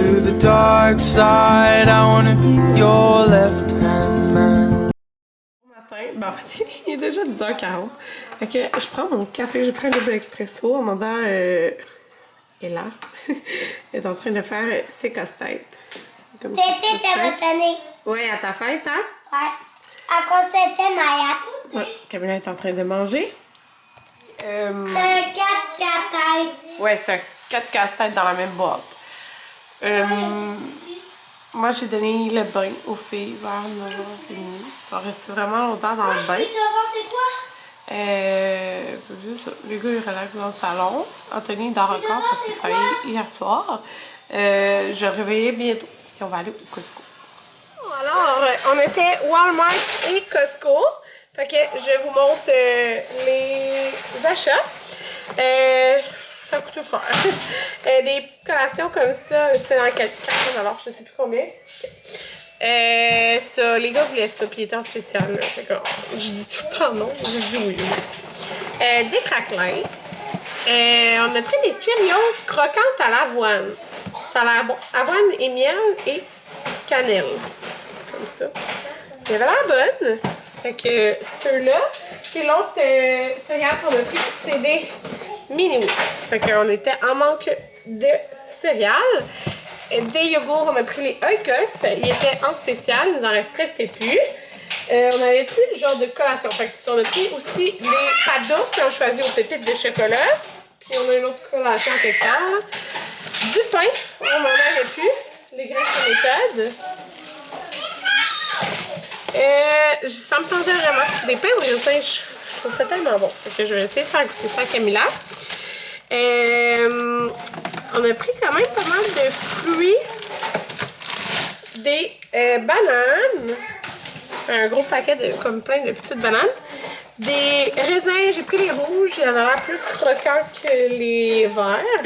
to the dark side. I wanna be your left-hand man. Matin, ben en fait, il est déjà 10h40. Fait que je prends mon café, je prends un double expresso en demandant Ella est en train de faire ses casse-têtes. C'était ta botanique. Ouais, à ta fête, hein? Ouais. À cause c'était Maya. Ouais, Camilla est en train de manger. C'est 4 casse-têtes. Ouais, c'est 4 casse-têtes dans la même boîte. Moi, j'ai donné le bain aux filles vers 9h30. On va rester vraiment longtemps dans le bain. C'est quoi? Juste ça. Les gars, ils relaxent dans le salon. Anthony dort encore parce qu'il travaillait hier soir. Je réveillais bientôt. Si on va aller au Costco. Alors, on a fait Walmart et Costco. Fait que je vous montre les achats. Ça coûte tout cher. Des petites collations comme ça, c'est dans 4 alors je sais plus combien. Ça, les gars voulaient ça, puis ils étaient en spécial. Là. Fait que, je dis tout le temps non, je dis oui. Des craquelins. On a pris des Cheerios croquantes à l'avoine. Ça a l'air bon. Avoine et miel et cannelle. Comme ça. Il avait l'air bonne. Fait que ceux-là. Puis l'autre céréale qu'on a pris, c'est des mini-wheats. Fait qu'on était en manque de céréales. Des yogourts, on a pris les Oikos. Ils étaient en spécial, il nous en reste presque plus. On avait pris le genre de collation. Fait que on a pris aussi les pâtes d'ours et on choisit aux pépites de chocolat. Puis on a une autre collation quelque part. Du pain, on en avait plus. Les graisses de méthode. Ça me tentait vraiment. Des pains au raisin, je trouve ça tellement bon. Fait que je vais essayer de faire goûter ça à Camilla. On a pris quand même pas mal de fruits. Des bananes. Un gros paquet de comme plein de petites bananes. Des raisins, j'ai pris les rouges, il y en a l'air plus croquants que les verts.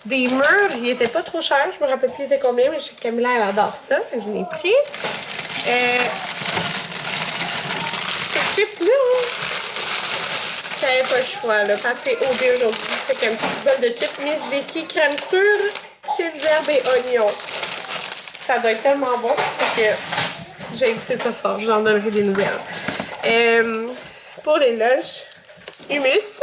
Des mûres, ils étaient pas trop chers, je me rappelle plus était combien, mais Camilla elle adore ça, fait que je l'ai pris. Ces chips-là, j'avais pas le choix, là, parce que c'est OD aujourd'hui. Fait qu'un petit bol de chips Miss Vicky, crème sûre, petites herbes et oignons. Ça doit être tellement bon, fait que j'ai goûté ce soir, je vous en donnerai des nouvelles. Pour les lunchs, hummus,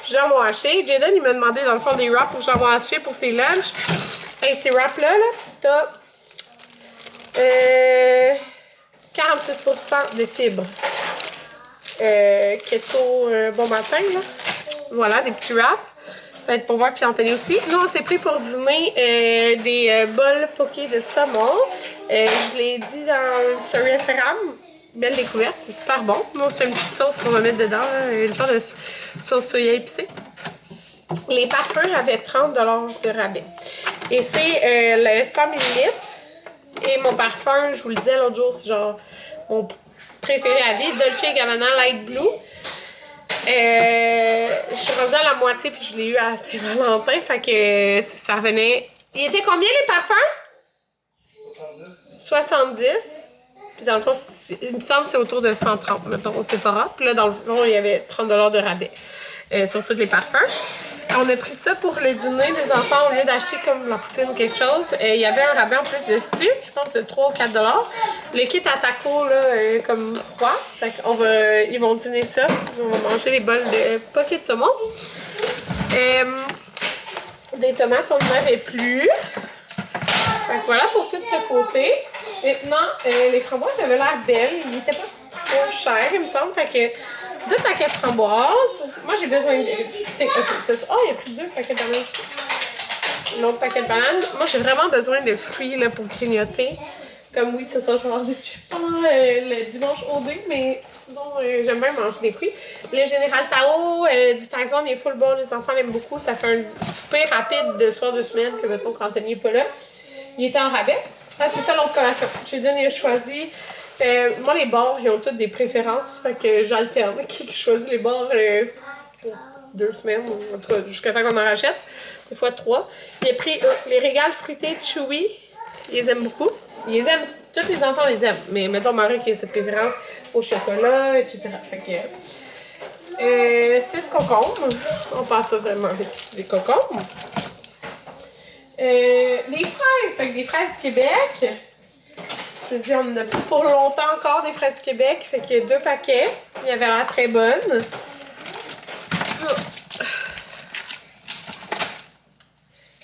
jambon haché. Jaden, il m'a demandé dans le fond des wraps au jambon haché pour ses lunchs. Et ces wraps-là, t'as 46% de fibres. Keto bon matin, là. Voilà, des petits wraps. Peut-être pour voir Anthony aussi. Nous, on s'est pris pour dîner des bols poké de saumon. Je l'ai dit sur Instagram. Belle découverte, c'est super bon. Nous, on se fait une petite sauce qu'on va mettre dedans. Une genre de sauce soya épicée. Les parfums avaient 30 $ de rabais. Et c'est le 100 ml. Et mon parfum, je vous le disais l'autre jour, c'est genre mon préféré à vie, Dolce & Gabbana Light Blue. Je suis rendue à la moitié puis je l'ai eu à Saint-Valentin, fait que ça revenait. Il était combien les parfums? 70. Puis dans le fond, il me semble que c'est autour de 130, mettons, au Sephora. Puis là, dans le fond, il y avait 30 $ de rabais sur tous les parfums. On a pris ça pour le dîner des enfants au lieu d'acheter comme la poutine ou quelque chose. Il y avait un rabais en plus dessus, je pense de 3 ou 4 $. Le kit à taco, là, est comme froid. Fait qu'on va, ils vont dîner ça. On va manger les bols de poké de saumon. Des tomates, on n'en avait plus. Fait que voilà pour tout ce côté. Maintenant, les framboises avaient l'air belles. Ils n'étaient pas trop chers, il me semble. Fait que 2 paquets de framboises. Moi, j'ai besoin de... Oh, il y a plus de 2 paquets de bananes aussi. L'autre paquet de bananes. Moi, j'ai vraiment besoin de fruits là, pour grignoter. Comme oui, ce soir, je vais avoir des chips le dimanche au dé, mais sinon, j'aime bien manger des fruits. Le Général Tao du Taizon est full bon. Les enfants l'aiment beaucoup. Ça fait un super rapide de soir de semaine que, mettons, quand Anthony n'est pas là. Il était en rabais. Ah, c'est ça l'autre collation. J'ai donné choisi. Moi, les bars, ils ont toutes des préférences. Fait que j'alterne. Qui choisit les bars pour 2 semaines, ou en tout cas, jusqu'à temps qu'on en rachète. Des fois 3. Il a pris les régales fruités Chewy. Ils les aiment beaucoup. Ils les aiment. Tous les enfants les aiment. Mais mettons, Marie qui a cette préférence au chocolat, etc. Fait que. 6 concombres. On passe ça vraiment vite. Des concombres. Les fraises, fait que des fraises du Québec. Je me dis, on en a plus pour longtemps encore des fraises du Québec, fait qu'il y a 2 paquets. Il y avait l'air très bonne.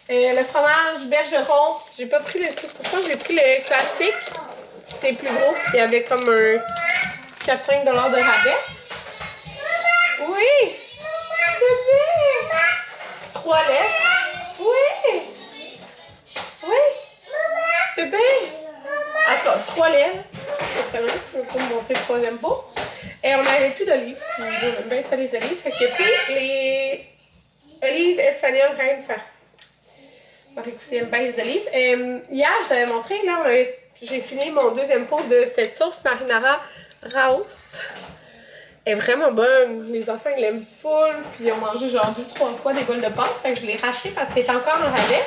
Le fromage Bergeron, j'ai pas pris le 6%, j'ai pris le classique. C'est plus gros. Il y avait comme un 4-5 $ de rabais. Oui! Bébé! 3 lettres. Oui! Oui! Bébé! Attends, 3 lèvres. Je vais vous montrer le 3e pot. Et on n'avait plus d'olives. J'aime bien ça, les olives. Fait que j'ai pris les olives espagnoles reine farcie. Marie-Coussy aime bien les olives. Hier, j'avais montré, là, j'ai fini mon 2e pot de cette sauce marinara Raos. Elle est vraiment bonne. Les enfants, ils l'aiment full. Puis ils ont mangé genre 2-3 fois des bols de pâte. Fait que je l'ai racheté parce qu'elle est encore en rabais.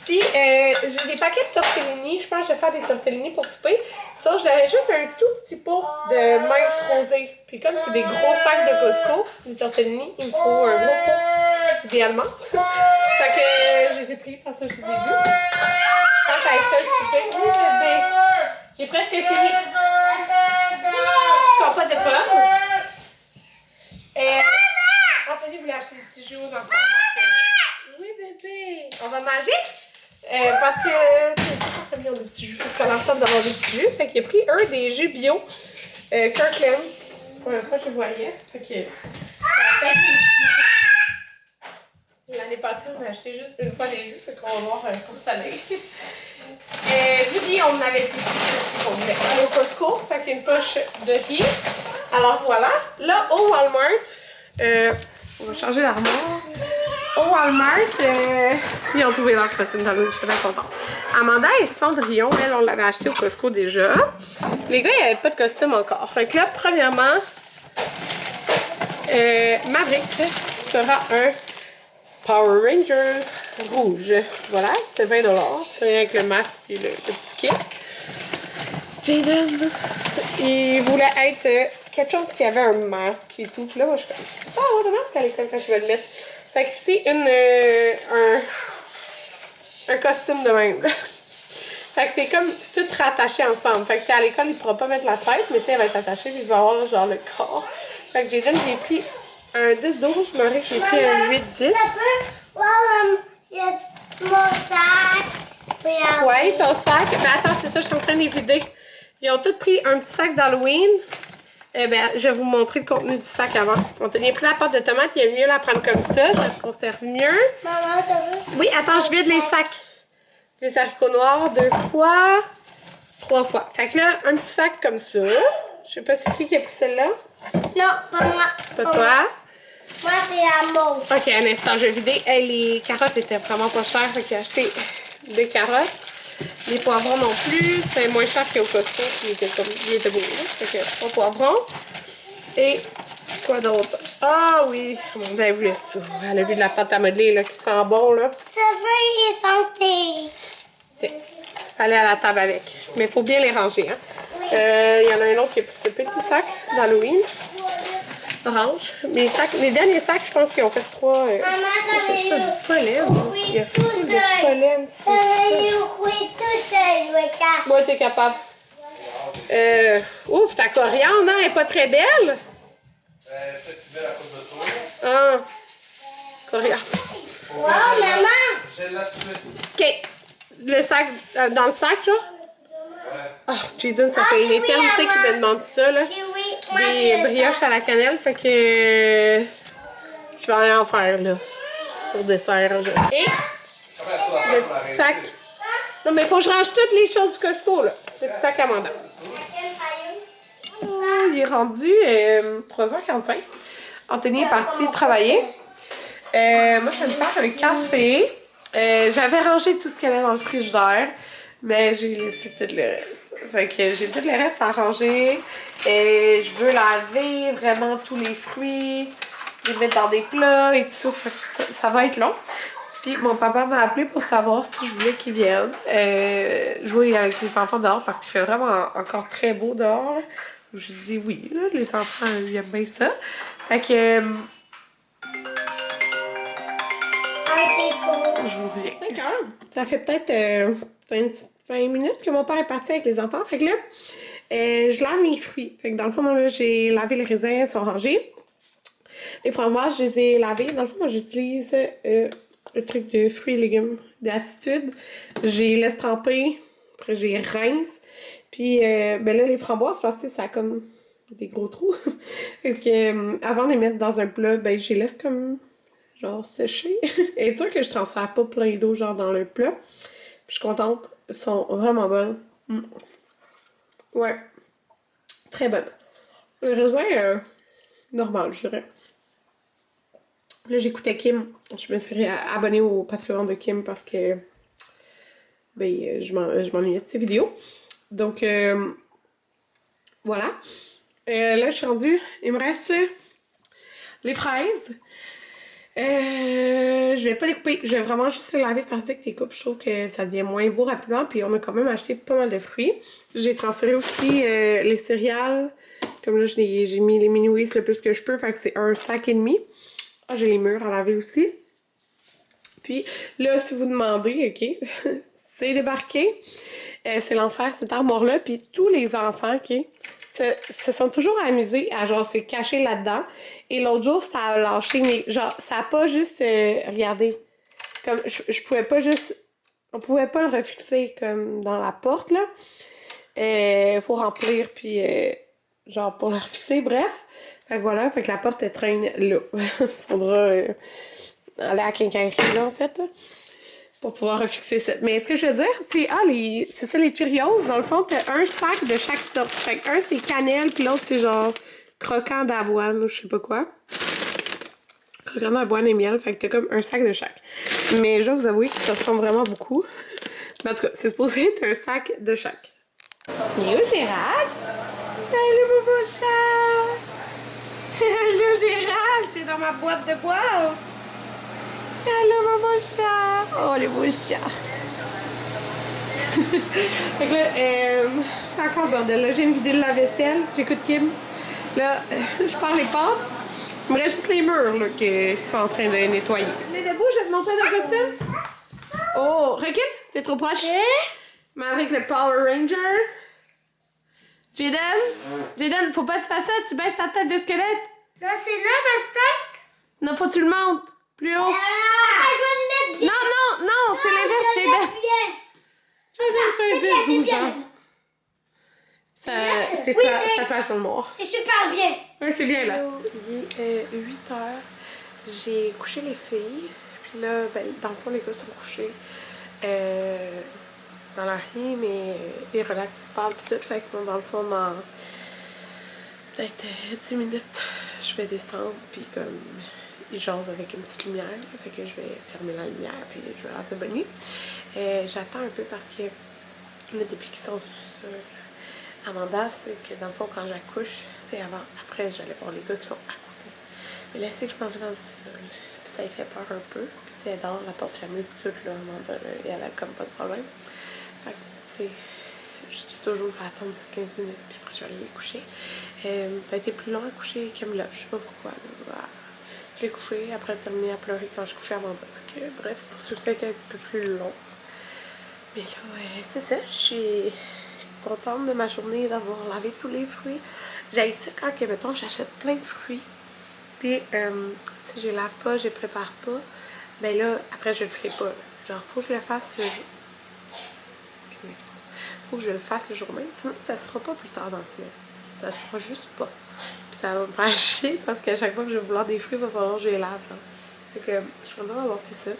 Puis j'ai des paquets de tortellini. Je pense que je vais faire des tortellini pour souper. Sauf que j'avais juste un tout petit pot de mince rosé. Puis comme c'est des gros sacs de Costco, les tortellini, il me faut un gros pot, idéalement. Fait que je les ai pris parce que je les ai vus. Je pense à être seule souper. Oui, bébé. J'ai presque fini. Sans pas de pommes. Anthony voulait acheter des petits jus aux enfants. Oui, bébé. On va manger? Parce que c'est pas très bien des petits jus. Ça leur tente d'avoir des petits jus. Fait qu'il a pris des jus bio. Kirkland. Pour la fois, je le voyais. Fait que. L'année passée, on a acheté juste une fois des jus. Fait qu'on va voir pour cette année. Du riz, on en avait plus. On voulait aller au Costco. Fait qu'il y a une poche de riz. Alors voilà. Là, au Walmart, on va changer l'armoire. Au Walmart, ils ont trouvé leur costume d'Halloween, je suis bien contente. Amanda et Cendrillon, elle, on l'avait acheté au Costco déjà. Les gars, il n'y avait pas de costume encore. Fait que là, premièrement, Maverick sera un Power Rangers rouge. Voilà, c'était 20 $. C'est rien avec le masque et le petit kit. Jaden, il voulait être quelque chose qui avait un masque et tout. Puis là, moi, je suis comme, tu peux pas avoir de masque à l'école quand je vais le mettre. Fait que c'est un costume de même. Fait que c'est comme tout rattaché ensemble. Fait que à l'école, il pourra pas mettre la tête, mais tu sais, elle va être attachée, puis il va avoir genre le corps. Fait que Jaden, j'ai pris un 10-12, Marie, j'ai pris un 8-10. Il y a mon sac. Ouais, ton sac. Mais attends, c'est ça, je suis en train de les vider. Ils ont tous pris un petit sac d'Halloween. Eh bien, je vais vous montrer le contenu du sac avant. On a pris la pâte de tomate, il est mieux la prendre comme ça se conserve mieux. Maman, t'as vu? Oui, attends, je vide les sacs. Des haricots noirs 2 fois, 3 fois. Fait que là, un petit sac comme ça. Je sais pas c'est qui a pris celle-là. Non, pas moi. Pas toi. Moi, c'est la mauve. Ok, un instant, je vais vider. Hey, les carottes étaient vraiment pas chères, fait que j'ai acheté 2 carottes. Les poivrons non plus, c'était moins cher qu'au Costco, il était beau, là. Fait que 3 poivrons. Et quoi d'autre? Ah oui, mon Dieu, elle voulait ça. Elle a vu de la pâte à modeler là, qui sent bon, là. Ça veut y santé. Tiens, tu peux aller à la table avec. Mais il faut bien les ranger, hein. Il y en a un autre qui a pris ce petit sac d'Halloween. Orange. Mes derniers sacs, je pense qu'ils ont fait 3. Maman, c'est ça, du pollen. Il y a tout full de pollen. Moi, t'es capable. Ouf, ta coriandre, hein, elle est pas très belle. Peut-être belle à cause de toi. Ah, coriandre. Wow, maman. Je l'ai tué. OK. Le sac, dans le sac, genre? Ah, Jaden, ça fait une éternité qu'il me demande ça, là. Des brioches à la cannelle, fait que je vais rien en faire, là, pour dessert. Et le petit sac. Non, mais il faut que je range toutes les choses du Costco, là. Le petit sac Amanda. Il est rendu 3h45. Anthony est parti travailler. Moi, je vais me faire un café. J'avais rangé tout ce qu'il y avait dans le frigidaire, mais j'ai laissé tout le reste. Fait que j'ai tout le reste à ranger. Je veux laver vraiment tous les fruits, les mettre dans des plats et tout ça. Fait que ça va être long. Puis mon papa m'a appelé pour savoir si je voulais qu'il vienne jouer avec les enfants dehors parce qu'il fait vraiment encore très beau dehors. J'ai dit oui, là, les enfants ils aiment bien ça. Fait que je vous reviens. 5 heures. Ça fait peut-être 20 minutes que mon père est parti avec les enfants. Fait que là, je lave mes fruits. Fait que dans le fond, là, j'ai lavé les raisins, ils sont rangés. Les framboises, je les ai lavés. Dans le fond, moi, j'utilise le truc de fruits et légumes d'Attitude. J'ai laisse tremper. Après, j'ai rince. Puis, ben là, les framboises, parce que ça a comme des gros trous. Fait que, avant de les mettre dans un plat, ben, je les laisse comme, genre, sécher. Et être sûr que je transfère pas plein d'eau, genre, dans le plat. Puis, je suis contente. Elles sont vraiment bonnes. Ouais. Très bonnes. Le raisin, normal, je dirais. Là, j'écoutais Kim. Je me suis abonnée au Patreon de Kim parce que ben, je m'ennuyais de ses vidéos. Donc, voilà. Là, je suis rendue. Il me reste les fraises. Je vais pas les couper. Je vais vraiment juste les laver parce que les coupes, je trouve que ça devient moins beau rapidement. Puis on a quand même acheté pas mal de fruits. J'ai transféré aussi les céréales. Comme là, j'ai mis les mini-wheats le plus que je peux. Fait que c'est un sac et demi. Ah, j'ai les murs à laver aussi. Puis là, si vous demandez, ok, c'est débarqué. C'est l'enfer, cette armoire-là. Puis tous les enfants, ok, se sont toujours amusés à genre se cacher là-dedans. Et l'autre jour, ça a lâché, mais genre, ça a pas juste, regardez, comme, je pouvais pas juste, on pouvait pas le refixer comme dans la porte, là. Faut remplir, puis genre, pour le refixer, bref. Fait que voilà, fait que la porte, elle traîne là. Faudra aller à quincaillerie, là, en fait, là, pour pouvoir refixer ça. Mais ce que je veux dire, c'est, c'est ça, les Cheerios, dans le fond, t'as un sac de chaque sorte. Fait que un, c'est cannelle, puis l'autre, c'est genre croquant d'avoine, ou je sais pas quoi. Croquant d'avoine et miel, fait que t'as comme un sac de chaque. Mais je vais vous avouer que ça ressemble vraiment beaucoup. Mais en tout cas, c'est supposé être un sac de chaque. Et où Gérald? Allô, mon chat! Allô, Gérald! T'es dans ma boîte de bois? Allô, maman chat! Oh, les beaux chats! Fait que là, c'est encore bordel. Là, j'ai une vidéo de la vaisselle. J'écoute Kim. Là, je pars les pâtes. Il me reste juste les murs là, qu'ils sont en train de nettoyer. C'est debout, je vais te montrer la vaisselle. Oh, recule! T'es trop proche. Mais avec le Power Rangers. Jaden, faut pas que tu fasses ça. Tu baisses ta tête de squelette. Non, c'est là ma tête. Non, faut que tu le montes. Plus haut. Ah, je vais me mettre bien. Non, c'est l'inverse, Jaden. C'est bien, c'est bien. Ça passe sur le noir. C'est super bien. Ouais, c'est bien là. Il est 8 heures. J'ai couché les filles. Puis là, ben, dans le fond, les gars sont couchés. Dans leur lit, mais ils relaxent, ils parlent pis tout. Fait que moi, dans le fond, dans peut-être 10 minutes, je vais descendre. Puis comme ils jasent avec une petite lumière. Fait que je vais fermer la lumière. Puis je vais leur dire bonne nuit. J'attends un peu parce que là, depuis qu'ils sont sur Amanda, c'est que dans le fond, quand j'accouche, tu sais, après, j'allais voir les gars qui sont à côté. Mais là, c'est que je m'en vais dans le sol. Puis ça lui fait peur un peu. Puis tu sais, elle dort, la porte fermée, puis tout, là, Amanda, là, et elle a comme pas de problème. Fait que, tu sais, je dis toujours, je vais attendre 10-15 minutes, puis après, je vais aller les coucher. Ça a été plus long à coucher que là, je sais pas pourquoi. Là. Je l'ai couché, après, elle s'est remise à pleurer quand je couchais Amanda. Donc, bref, c'est pour ça que ça a été un petit peu plus long. Mais là, c'est ça, je suis contente de ma journée d'avoir lavé tous les fruits. J'aime ça quand, mettons, j'achète plein de fruits. Puis, si je les lave pas, je les prépare pas, ben là, après, je le ferai pas. Genre, faut que je le fasse le jour. Faut que je le fasse le jour même, sinon ça se fera pas plus tard dans la semaine. Ça se fera juste pas. Puis ça va me faire chier parce qu'à chaque fois que je vais vouloir des fruits, il va falloir que je les lave. Là. Fait que je suis contente d'avoir fait ça.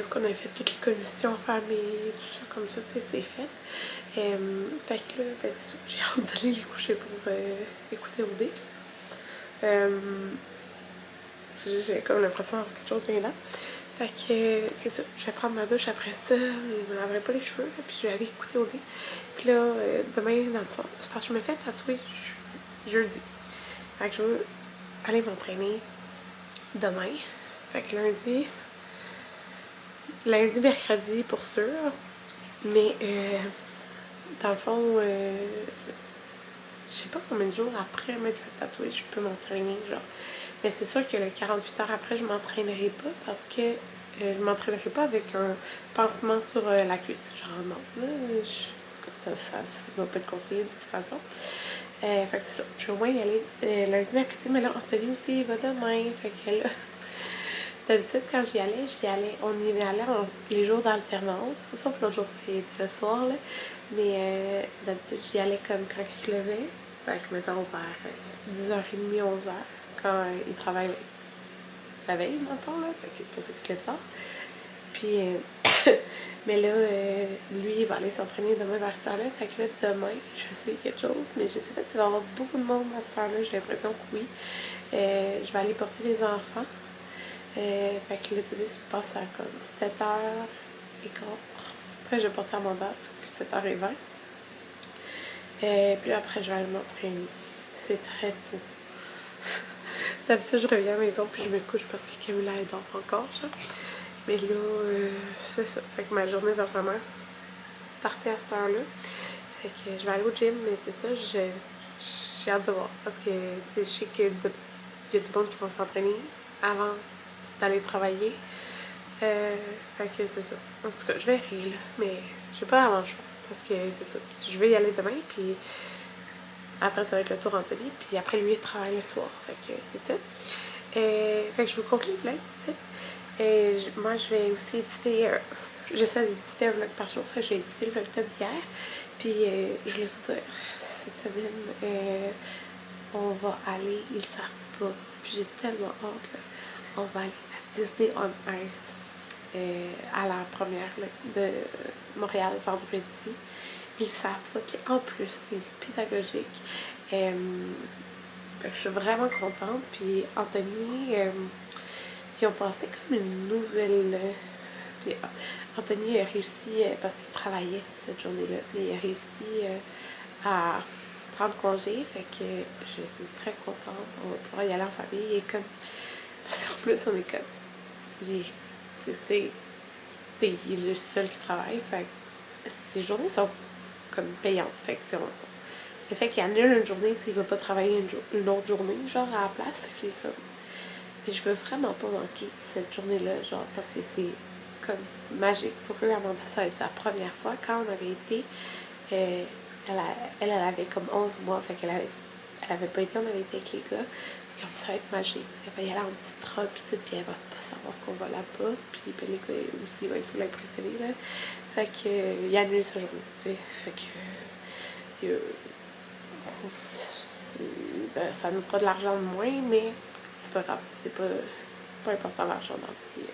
Qu'on a fait toutes les commissions fermées, tout ça, comme ça, tu sais, c'est fait. Fait que là, ben, j'ai hâte d'aller les coucher pour écouter OD. J'ai comme l'impression d'avoir quelque chose là. Fait que c'est ça, je vais prendre ma douche après ça, je me laverai pas les cheveux, là, puis je vais aller écouter OD. Puis là, demain, dans le fond, c'est parce que je me fais tatouer jeudi. Fait que je veux aller m'entraîner demain. Fait que lundi, mercredi pour sûr. Mais dans le fond, je sais pas combien de jours après m'être fait tatouer, je peux m'entraîner, genre. Mais c'est sûr que le 48 heures après, je m'entraînerai pas parce que je m'entraînerai pas avec un pansement sur la cuisse. Genre non, là, ça doit pas être conseillé de toute façon. Fait que c'est ça. Je vais au moins y aller lundi, mercredi, mais là, Anthony aussi, il va demain. Fait que là, d'habitude, quand j'y allais, on y allait les jours d'alternance, sauf l'autre jour, le soir, là. Mais d'habitude, j'y allais comme quand il se levait. Fait que, mettons, vers 10h30, 11h, quand il travaille la veille, dans le fond, là. Fait que c'est pour ça qu'il se lève tard. Puis, mais là, lui, il va aller s'entraîner demain vers cette heure-là. Fait que là, demain, je sais quelque chose, mais je sais pas s'il va y avoir beaucoup de monde à cette heure-là. J'ai l'impression que oui. Je vais aller porter les enfants. Fait que l'autobus passe à comme 7h15. Après, je vais porter à mon bar, fait que 7h20. Puis après, je vais aller m'entraîner. C'est très tôt. D'habitude, je reviens à la maison puis je me couche parce que Camilla elle dort encore, genre. Mais là, c'est ça. Fait que ma journée va vraiment starter à cette heure-là. Fait que je vais aller au gym, mais c'est ça, j'ai hâte de voir. Parce que, tu sais, je sais qu'il y a du monde qui vont s'entraîner avant d'aller travailler. Fait que c'est ça. En tout cas, je vais rire, là, mais j'ai pas vraiment le choix. Parce que c'est ça. Je vais y aller demain, puis après, ça va être le tour Anthony, puis après, lui, il travaille le soir. Fait que c'est ça. Fait que je vous conclue le vlog tout de suite. Moi, je vais aussi éditer, j'essaie d'éditer un vlog par jour. Fait que j'ai édité le vlog d'hier. Puis, je voulais vous dire, cette semaine, on va aller, ils savent pas. Puis j'ai tellement hâte, là. On va aller à Disney on Ice à la première là, de Montréal vendredi. Ils savent pas. Puis en plus, c'est pédagogique. Fait que je suis vraiment contente. Puis Anthony, ils ont passé comme une nouvelle. Puis Anthony a réussi, parce qu'il travaillait cette journée-là, mais il a réussi à prendre congé. Fait que je suis très contente. On va pouvoir y aller en famille. Et comme. Parce qu'en plus, on est comme. Il est le seul qui travaille. Fait que ces journées sont comme payantes. Fait que le fait qu'il annule une journée, il va pas travailler une autre journée, genre à la place. Puis comme. Mais je veux vraiment pas manquer cette journée-là, genre, parce que c'est comme magique pour eux. Amanda, ça va être sa première fois. Quand on avait été, elle avait comme 11 mois. Fait qu'elle avait pas été, on avait été avec les gars. Comme ça va être magique. Elle va y aller en petite robe et tout, puis elle va pas savoir qu'on va là-bas. Puis ben, les gars aussi vont être full impressionnés, là. Fait que, il a annulé sa journée. Fait que, ça nous fera de l'argent de moins, mais c'est pas grave. C'est pas important l'argent dans la vie.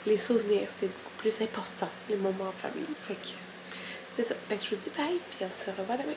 Les souvenirs, c'est beaucoup plus important, les moments en famille. Fait que, c'est ça. Fait que je vous dis bye, puis on se revoit demain.